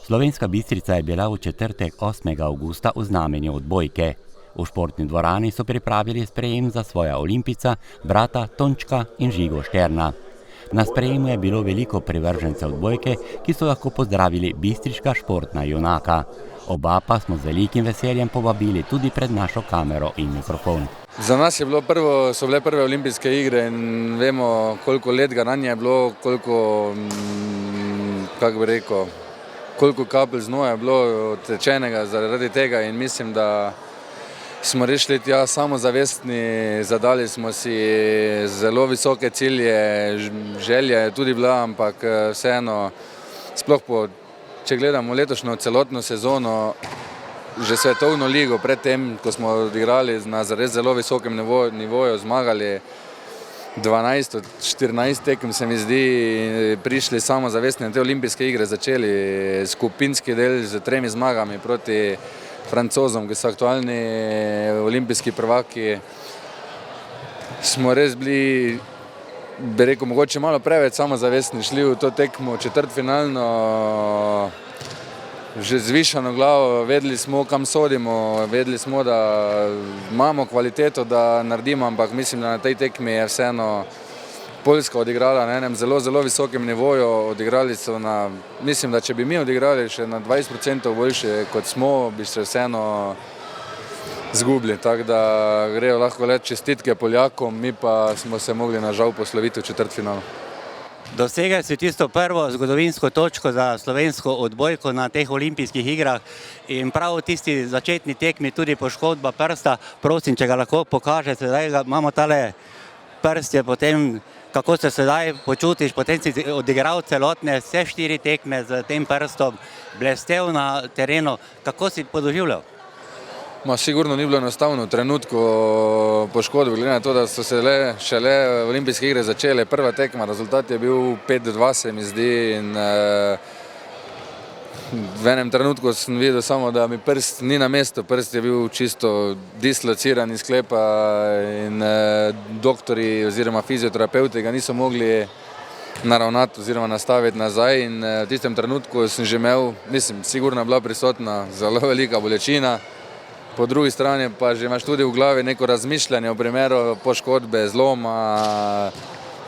Slovenska Bistrica je bila v četrtek 8. avgusta v znamenju odbojke. V športni dvorani so pripravili sprejem za svoja olimpijca, brata Tončka in Žigo Šterna. Na sprejemu je bilo veliko privržencev odbojke, ki so lahko pozdravili bistriška športna junaka. Oba pa smo z velikim veseljem povabili tudi pred našo kamero in mikrofon. Za nas so bile prve olimpijske igre in vemo, koliko let garanja je bilo, koliko kapelj znoja je bilo tečenega zaradi tega in mislim, da smo res šli tja samozavestni, zadali smo si zelo visoke cilje, želja je tudi bila, ampak vseeno, sploh če gledamo letošnjo celotno sezono, že svetovno ligo pred tem, ko smo odigrali na res zelo visokem nivoju, zmagali 12 od 14 tekem, se mi zdi, prišli samozavestni na te olimpijske igre, začeli skupinski del z 3 zmagami proti Francozom, ki so aktualni olimpijski prvaki. Smo res bili, bi rekel, mogoče malo preveč samozavestni, šli v to tekmo četrtfinalno, že z višano glavo, vedeli smo, kam sodimo, vedeli smo, da imamo kvaliteto, da naredimo, ampak mislim, da na tej tekmi je vseeno Poljska odigrala na enem zelo, zelo visokem nivoju, odigrali so mislim, da če bi mi odigrali še na 20% boljše, kot smo, bi se vseeno zgubili, tako da grejo lahko le čestitke Poljakom, mi pa smo se mogli nažal posloviti v četrtfinalu. Dosegli si tisto prvo zgodovinsko točko za slovensko odbojko na teh olimpijskih igrah in prav v tisti začetni tekmi tudi poškodba prsta. Prosim, če ga lahko pokažete, zdaj imamo tale prstje, potem kako se sedaj počutiš, potem si odigral celotne vse 4 tekme z tem prstom, blestel na terenu, kako si podoživljal? Sigurno ni bilo enostavno v trenutku poškodbe, glede na to, da so se šele olimpijske igre začele, prva tekma, rezultat je bil 5-2, se mi zdi, in v enem trenutku sem videl samo, da mi prst ni na mestu, prst je bil čisto dislociran iz sklepa in doktori oziroma fizioterapeuti ga niso mogli naravnati oziroma nastaviti nazaj in v tistem trenutku sem že imel, sigurno je bila prisotna zelo velika bolečina. Po drugi strani pa že imaš tudi v glavi neko razmišljanje o primeru poškodbe, zloma,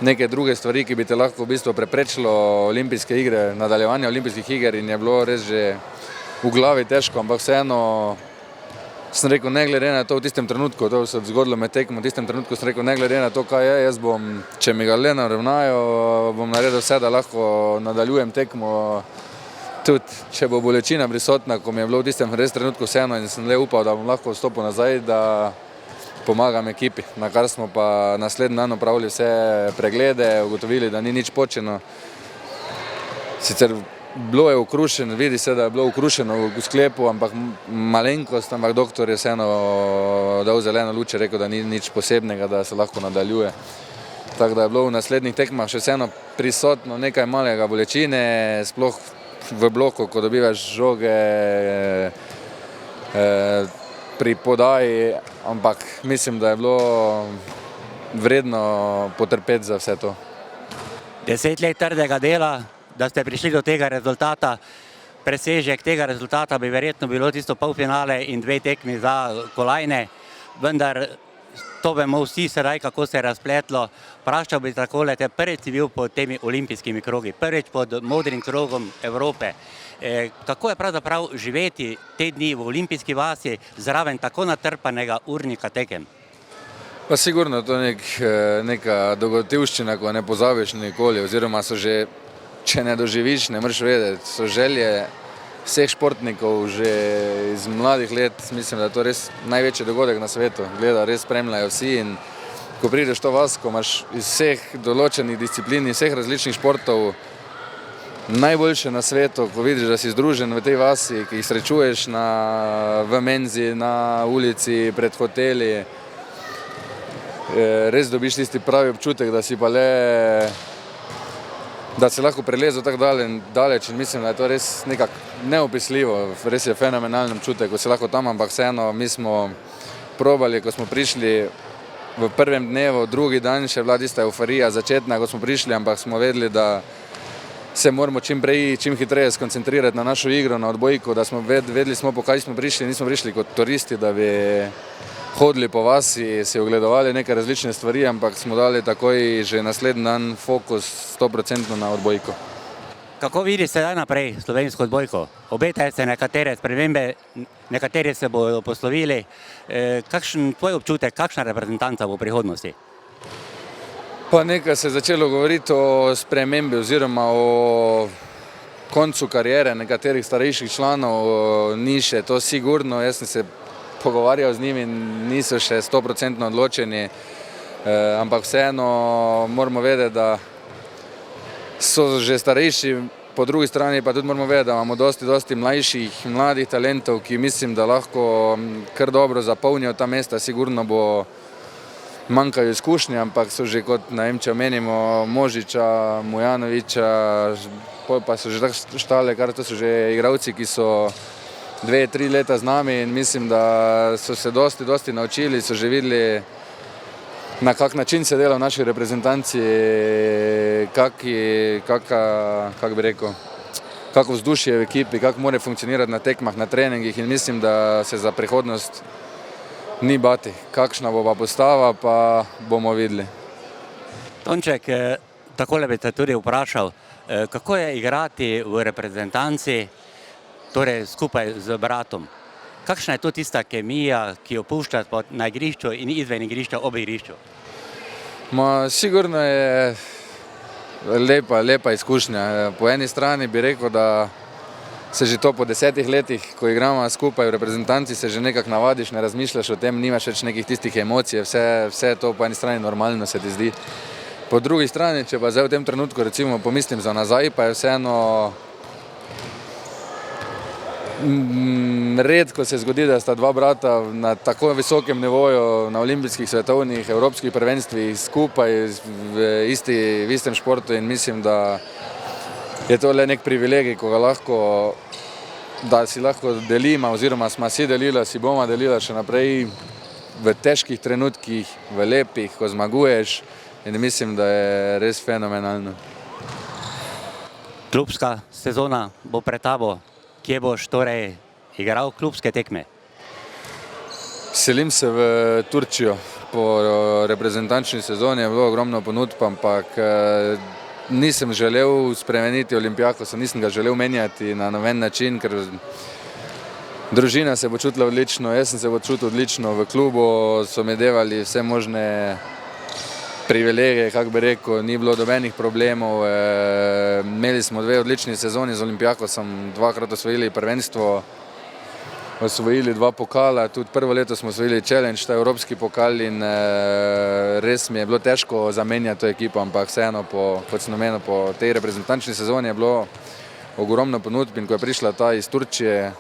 neke druge stvari, ki bi te lahko v bistvu preprečilo olimpijske igre, nadaljevanje olimpijskih iger in je bilo res že v glavi težko, ampak vseeno sem rekel, ne glede na to v tistem trenutku, to se je zgodilo med tekmo, v tistem trenutku sem rekel, ne glede na to, kaj je, jaz bom, če mi ga le naravnajo, bom naredil vse, da lahko nadaljujem tekmo. Tudi, če bo bolečina prisotna, ko mi je bilo v tistem res trenutku vseeno in sem le upal, da bom lahko vstopil nazaj, da pomagam ekipi, na kar smo pa naslednji dan opravili vse preglede, ugotovili, da ni nič počeno. Sicer bilo je okrušeno, vidi se, da je bilo okrušeno v sklepu, ampak malenkost, ampak doktor je vseeno dal zeleno luč, rekel, da ni nič posebnega, da se lahko nadaljuje. Tako da je bilo v naslednjih tekmah še vseeno prisotno nekaj malega bolečine, sploh v bloku, ko dobivaš žoge pri podaji, ampak mislim, da je bilo vredno potrpeti za vse to. 10 let trdega dela, da ste prišli do tega rezultata, presežek tega rezultata bi verjetno bilo tisto polfinale in 2 tekmi za kolajne, vendar to vemo vsi sedaj, kako se je razpletlo. Vprašal bi takole, te prvič si bil pod temi olimpijskimi krogi, prvič pod modrim krogom Evrope. Kako je pravzaprav živeti te dni v olimpijski vasi zraven tako natrpanega urnika tekem? Pa sigurno to je neka dogodivščina, ko ne pozabiš nikoli, oziroma so že, če ne doživiš, ne moreš vedeti, so želje vseh športnikov že iz mladih let, mislim, da je to res največji dogodek na svetu, res spremljajo vsi in ko prideš to vas, ko imaš iz vseh določenih disciplin, iz vseh različnih športov najboljše na svetu, ko vidiš, da si združen v tej vasi, ki jih srečuješ v menzi, na ulici, pred hoteli, res dobiš tisti pravi občutek, da si pa le da si lahko prelezel tako daleč in mislim, da je to res nekako neopisljivo, res je fenomenalni občutek, ko si lahko tam, ampak vseeno mi smo probali, ko smo prišli v prvem dnevu, drugi dan še je bila tista euforija začetna, ko smo prišli, ampak smo vedeli, da se moramo čim prej, čim hitreje skoncentrirati na našo igro, na odbojko, da smo vedeli smo, po kaj smo prišli, nismo prišli kot turisti, da bi hodili po vasi, si ogledovali neke različne stvari, ampak smo dali takoj že naslednji dan fokus 100% na odbojko. Kako vidiš sedaj naprej slovensko odbojko? Obetajo se nekatere spremembe, nekateri se bodo poslovili. Kakšen tvoj občutek, kakšna reprezentanca bo v prihodnosti? Pa nekaj se je začelo govoriti o spremembi oziroma o koncu karijere nekaterih starejših članov, ni še to sigurno, jaz sem se pogovarjal z njimi, niso še 100% odločeni, ampak vseeno moramo vedeti, da so že starejši, po drugi strani pa tudi moramo vedeti, da imamo dosti mlajših, mladih talentov, ki mislim, da lahko kar dobro zapolnijo ta mesta, sigurno bo manjkajo izkušnje, ampak so že kot, ne vem, če omenimo Možiča, Mujanoviča, pa so že tako štale, kar to so že igralci, ki so 2-3 leta z nami in mislim, da so se dosti naučili, so že videli, na kak način se dela v naši reprezentanci, kako bi rekel, kako vzdušje v ekipi, kako mora funkcionirati na tekmah, na treningih in mislim, da se za prihodnost ni bati. Kakšna bo pa postava, pa bomo videli. Tonček, takole bi te tudi vprašal, kako je igrati v reprezentanci, torej skupaj z bratom? Kakšna je to tista kemija, ki jo pušča na igrišču in izven igrišča, ob igrišču? Sigurno je lepa izkušnja. Po eni strani bi rekel, da se že to po 10 letih, ko igramo skupaj v reprezentanci, se že nekako navadiš, ne razmišljaš o tem, nimaš več nekih tistih emocij, vse to po eni strani normalno se ti zdi. Po drugi strani, če pa zdaj v tem trenutku recimo pomislim za nazaj, pa je vseeno redko se zgodi, da sta dva brata na tako visokem nivoju, na olimpijskih, svetovnih, evropskih prvenstvih skupaj v istem športu in mislim, da je to le nek privilegij, ko ga lahko, da si lahko delimo oziroma smo si delila, si bomo delila še naprej v težkih trenutkih, v lepih, ko zmaguješ in mislim, da je res fenomenalno. Klubska sezona bo pred tabo. Kje boš torej igral klubske tekme? Selim se v Turčijo. Po reprezentančni sezoni je bilo ogromno ponudb, ampak nisem želel spremeniti Olimpijakosa, nisem ga želel menjati na noben način, ker družina se bo čutila odlično, jaz sem se bo čutil odlično, v klubu so mi devali vse možne privilegije, kako bi rekel, ni bilo dobenih problemov, imeli smo 2 odlični sezoni z Olimpijakosom, 2-krat osvojili prvenstvo, osvojili 2 pokala, tudi prvo leto smo osvojili challenge, ta evropski pokal in res mi je bilo težko zamenjati to ekipo, ampak vseeno, kot sem omenil, po tej reprezentančni sezoni je bilo ogromno ponudb in ko je prišla ta iz Turčije,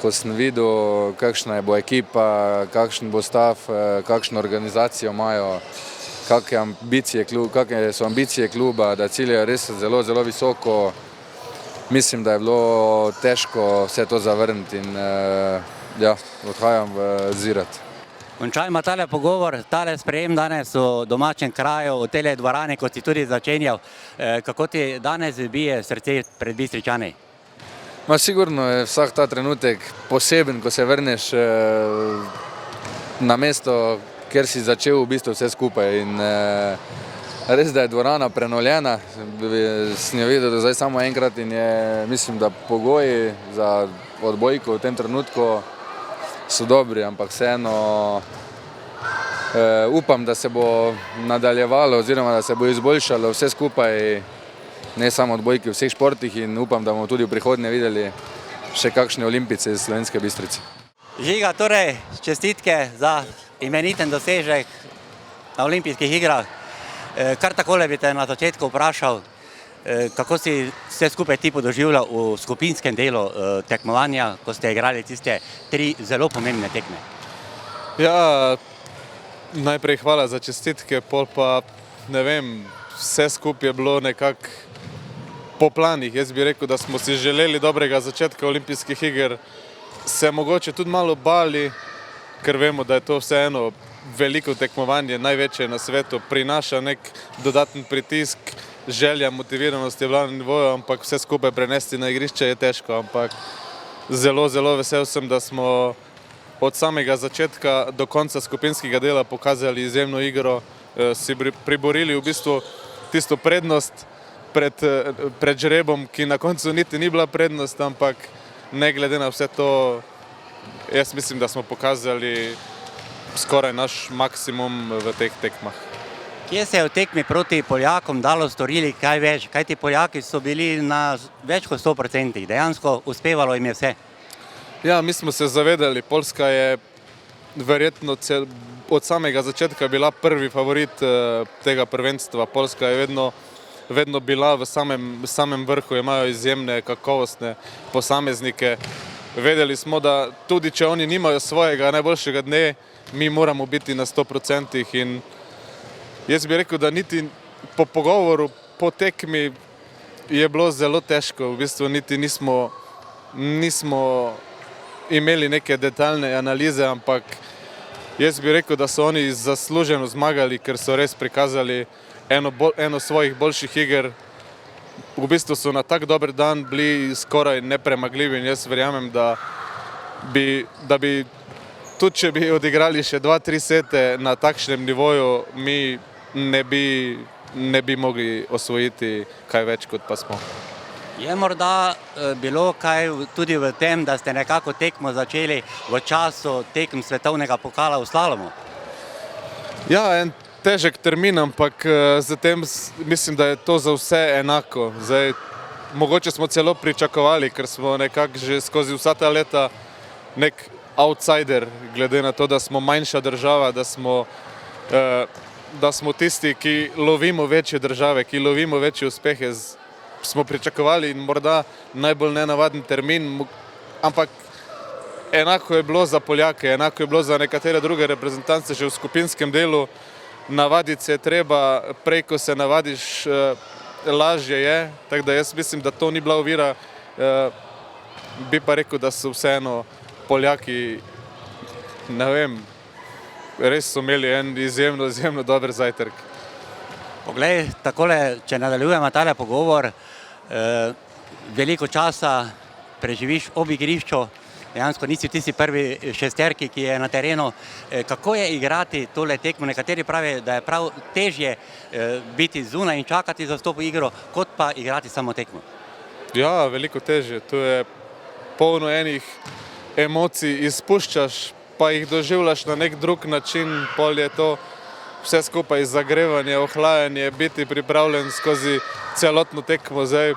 ko sem videl, kakšna bo ekipa, kakšen bo stav, kakšno organizacijo imajo, kakšne so ambicije kluba, da ciljajo res zelo visoko. Mislim, da je bilo težko vse to zavrniti in odhajam v Zirat. Končajmo tale pogovor, tale sprejem danes v domačem kraju, v tele dvorani, kot si tudi začenjal. Kako ti danes bije srce pred Bistričani? Sigurno je vsak ta trenutek poseben, ko se vrneš na mesto, kjer si začel v bistvu vse skupaj in res, da je dvorana prenovljena, sem jo videl zdaj samo enkrat in mislim, da pogoji za odbojko v tem trenutku so dobri, ampak vseeno upam, da se bo nadaljevalo oziroma da se bo izboljšalo vse skupaj, ne samo odbojki v vseh športih in upam, da bomo tudi v prihodnje videli še kakšne olimpice iz Slovenske Bistrice. Žiga, torej čestitke za imeniten dosežek na olimpijskih igrah. Kar takole bi te na začetku vprašal, kako si vse skupaj ti podoživljal v skupinskem delu tekmovanja, ko ste igrali tiste 3 zelo pomembne tekme? Ja, najprej hvala za čestitke, pol pa ne vem, vse skupaj je bilo nekako po planih. Jaz bi rekel, da smo si želeli dobrega začetka olimpijskih iger, se mogoče tudi malo bali, ker vemo, da je to vseeno veliko tekmovanje, največje na svetu, prinaša nek dodaten pritisk, želja, motiviranost je bila na nivoju, ampak vse skupaj prenesti na igrišče je težko, ampak zelo, zelo vesel sem, da smo od samega začetka do konca skupinskega dela pokazali izjemno igro, si priborili v bistvu tisto prednost pred žrebom, ki na koncu niti ni bila prednost, ampak ne glede na vse to, jaz mislim, da smo pokazali skoraj naš maksimum v teh tekmah. Kje se je v tekmi proti Poljakom dalo storili kaj več? Kaj ti Poljaki so bili na več kot 100%, dejansko uspevalo jim je vse. Ja, mi smo se zavedali, Poljska je verjetno od samega začetka bila prvi favorit tega prvenstva. Poljska je vedno bila v samem vrhu, imajo izjemne kakovostne posameznike. Vedeli smo, da tudi če oni nimajo svojega najboljšega dne, mi moramo biti na 100% in jaz bi rekel, da niti po pogovoru, po tekmi je bilo zelo težko, v bistvu niti nismo imeli neke detaljne analize, ampak jaz bi rekel, da so oni zasluženo zmagali, ker so res prikazali eno svojih boljših iger. V bistvu so na tak dober dan bili skoraj nepremagljivi in jaz verjamem, da bi tudi če bi odigrali še 2-3 sete na takšnem nivoju, mi ne bi mogli osvojiti kaj več, kot pa smo. Je morda bilo kaj tudi v tem, da ste nekako tekmo začeli v času tekem svetovnega pokala v slalomu? Ja, en težek termin, ampak zatem mislim, da je to za vse enako. Zdaj, mogoče smo celo pričakovali, ker smo nekako že skozi vsa ta leta nek outsider, glede na to, da smo manjša država, da smo tisti, ki lovimo večje države, ki lovimo večje uspehe, smo pričakovali in morda najbolj nenavaden termin, ampak enako je bilo za Poljake, enako je bilo za nekatere druge reprezentance že v skupinskem delu. Navaditi se je treba, prej ko se navadiš, lažje je, tako da jaz mislim, da to ni bila ovira. Bi pa rekel, da so vseeno Poljaki, ne vem, res so imeli en izjemno dober zajtrk. Poglej, takole, če nadaljujemo tale pogovor, veliko časa preživiš ob igrišču, dejansko nisi v tisti prvi šesterki, ki je na terenu. Kako je igrati tole tekmo? Nekateri pravijo, da je prav težje biti zunaj in čakati za vstop v igro, kot pa igrati samo tekmo. Ja, veliko težje. Tu je polno enih emocij, izpuščaš, pa jih doživljaš na nek drug način, pol je to vse skupaj zagrevanje, ohlajanje, biti pripravljen skozi celotno tekmo. Zdaj,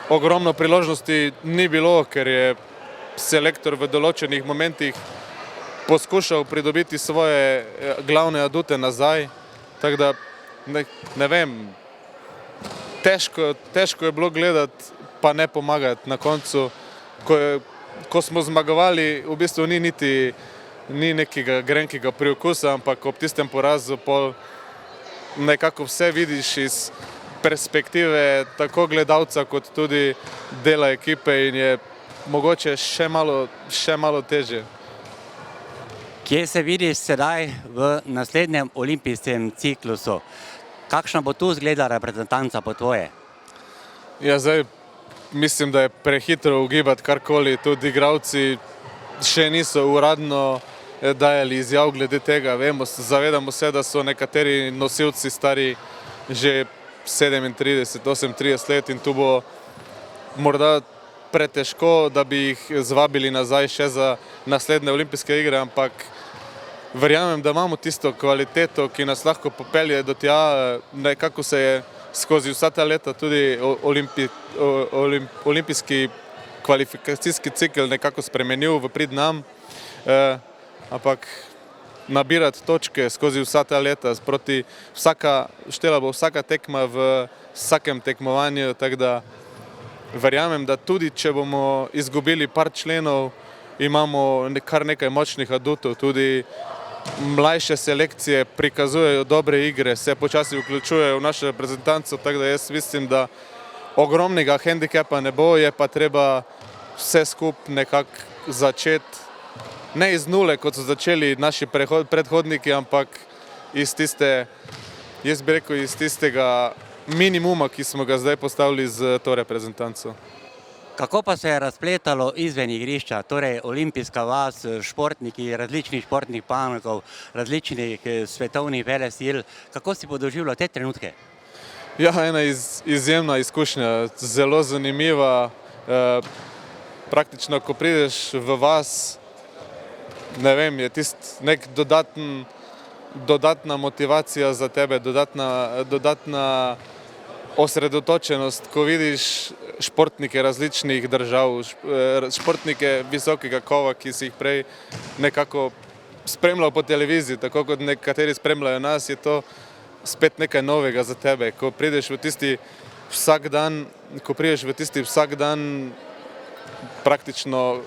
ogromno priložnosti ni bilo, ker je selektor v določenih momentih poskušal pridobiti svoje glavne adute nazaj, tako da ne vem, težko je bilo gledati, pa ne pomagati na koncu. Ko smo zmagovali, v bistvu ni nekega grenkega priokusa, ampak ob tistem porazu pol nekako vse vidiš iz perspektive tako gledalca kot tudi dela ekipe in je mogoče še malo težje. Kje se vidiš sedaj v naslednjem olimpijskem ciklusu? Kakšna bo tu izgledala reprezentanca po tvoje? Ja, zdaj mislim, da je prehitro ugibati karkoli, tudi igralci še niso uradno dajali izjav glede tega. Zavedamo se, da so nekateri nosilci stari že 37, 38 let in tu bo morda pretežko, da bi jih zvabili nazaj še za naslednje olimpijske igre, ampak verjamem, da imamo tisto kvaliteto, ki nas lahko popelje do tja. Nekako se je skozi vsa ta leta tudi olimpijski kvalifikacijski cikel nekako spremenil v prid nam, ampak nabirati točke skozi vsa ta leta, štela bo vsaka tekma v vsakem tekmovanju, tako da verjamem, da tudi če bomo izgubili par členov, imamo kar nekaj močnih adutov, tudi mlajše selekcije prikazujejo dobre igre, se počasi vključujejo v našo reprezentanco, tako da jaz mislim, da ogromnega hendikepa ne bo, je pa treba vse skupaj nekako začeti, ne iz nule, kot so začeli naši predhodniki, ampak iz tistega minimuma, ki smo ga zdaj postavili z to reprezentanco. Kako pa se je razpletalo izven igrišča, torej olimpijska vas, športniki različnih športnih panogov, različnih svetovnih velesil, kako si podoživljal te trenutke? Ja, ena izjemna izkušnja, zelo zanimiva. Praktično, ko prideš v vas, ne vem, je tisti nek dodatna motivacija za tebe, dodatna osredotočenost, ko vidiš športnike različnih držav, športnike visokega kova, ki si jih prej nekako spremljal po televiziji, tako kot nekateri spremljajo nas, je to spet nekaj novega za tebe. Ko prideš v tisti vsak dan praktično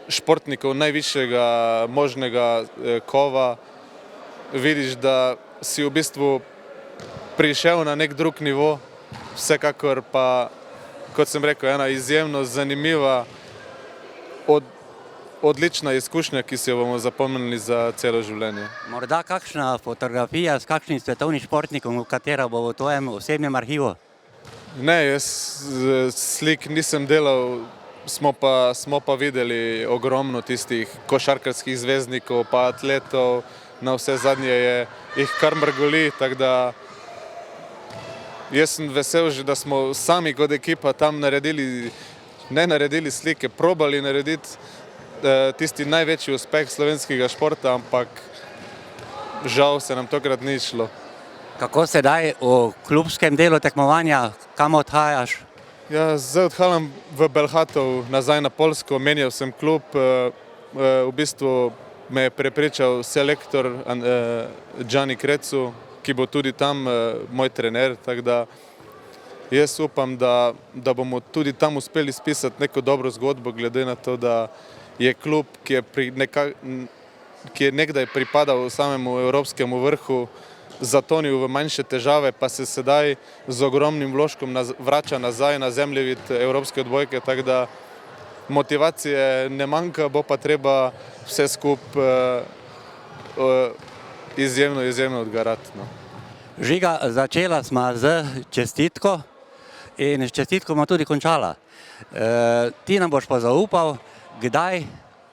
športnikov najvišjega možnega kova, vidiš, da si v bistvu prišel na nek drug nivo, vsekakor pa, kot sem rekel, ena izjemno zanimiva, odlična izkušnja, ki si jo bomo zapomnili za celo življenje. Morda kakšna fotografija s kakšnim svetovnim športnikom, katera bo v tvojem osebnem arhivu? Ne, jaz slik nisem delal, smo pa videli ogromno tistih košarkarskih zvezdnikov pa atletov, na vse zadnje je jih kar mrgoli, tako da jaz sem vesel že, da smo sami kot ekipa tam ne naredili slike, probali narediti tisti največji uspeh slovenskega športa, ampak žal se nam tokrat ni šlo. Kako sedaj v klubskem delu tekmovanja, kam odhajaš? Ja, zdaj odhajam v Bełchatów nazaj na Poljsko, menjal sem klub, v bistvu me je prepričal selektor Gianni Crețu, ki bo tudi tam moj trener, tako da jaz upam, da bomo tudi tam uspeli spisati neko dobro zgodbo, glede na to, da je klub, ki je nekdaj pripadal samemu evropskemu vrhu, zatonil v manjše težave, pa se sedaj z ogromnim vložkom vrača nazaj na zemljevid evropske odbojke, tako da motivacije ne manjka, bo pa treba vse skupaj izjemno odgarati. No. Žiga, začela sva z čestitko in s čestitko bomo tudi končala. Ti nam boš pa zaupal, kdaj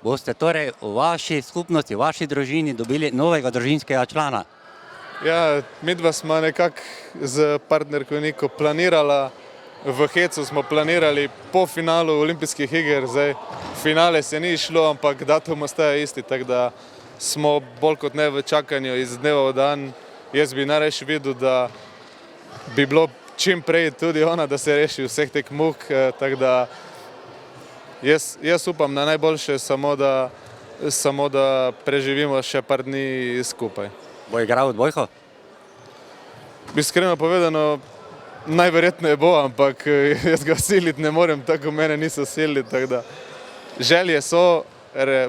boste torej v vaši skupnosti, v vaši družini dobili novega družinskega člana. Ja, midva smo nekako z partnerko Niko planirala, v Hecu smo planirali po finalu olimpijskih iger, zdaj finale se ni šlo, ampak datum ostaja isti, tako da smo bolj kot ne v čakanju iz dneva v dan. Jaz bi najrajši videl, da bi bilo čim prej tudi ona, da se reši vseh teh muk, tako da jaz upam na najboljše, samo da preživimo še par dni skupaj. Bo igral odbojko? Iskreno povedano, najverjetneje bo, ampak jaz ga siliti ne morem, tako mene niso silili, tako da želje so,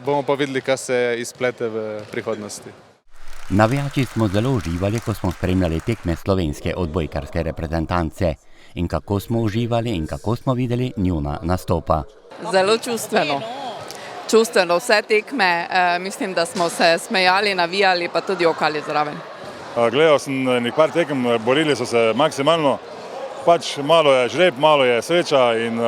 bomo pa videli, kaj se izplete v prihodnosti. Navijači smo zelo uživali, ko smo spremljali tekme slovenske odbojkarske reprezentance in kako smo uživali in kako smo videli njuna nastopa. Zelo čustveno vse tekme, mislim, da smo se smejali, navijali, pa tudi okali zraven. Gledal sem nekaj tekem, borili so se maksimalno, pač malo je žreb, malo je sreča in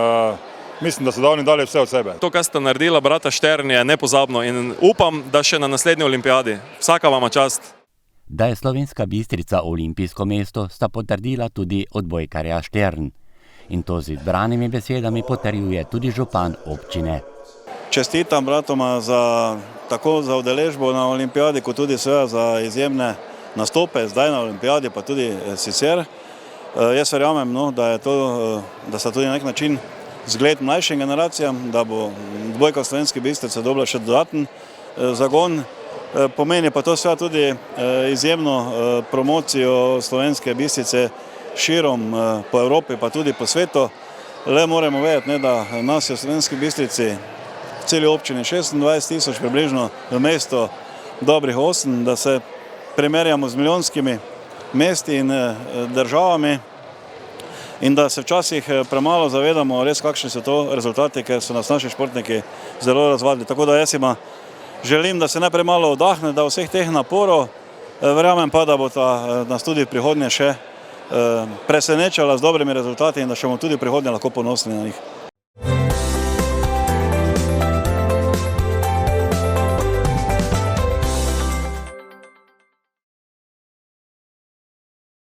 mislim, da so oni dali vse od sebe. To, kar sta naredila brata Štern, je nepozabno in upam, da še na naslednji olimpijadi. Vsaka vama čast. Da je Slovenska Bistrica olimpijsko mesto, sta potrdila tudi odbojkarja Štern. In to z izbranimi besedami potrjuje tudi župan občine. Čestitam bratoma tako za udeležbo na olimpijadi, kot tudi za izjemne nastope, zdaj na olimpijadi, pa tudi sicer. Jaz verjamem, da sta tudi na nek način zgled mlajšim generacijam, da bo odbojka v Slovenski Bistrici dobila še dodaten zagon. Pomeni pa to sve tudi izjemno promocijo Slovenske Bistrice širom po Evropi, pa tudi po svetu. Le moramo vedeti, da nas je v Slovenski Bistrici v celi občini 26 000 približno, v mestu dobrih 8, da se primerjamo z milijonskimi mesti in državami in da se včasih premalo zavedamo res, kakšni so to rezultati, ker so nas naši športniki zelo razvadili. Tako da jaz ima želim, da se najprej malo oddahne, da vseh teh naporov, verjamem pa, da bo nas tudi v prihodnje še presenečala z dobrimi rezultati in da še bomo tudi v prihodnje lahko ponosni na njih.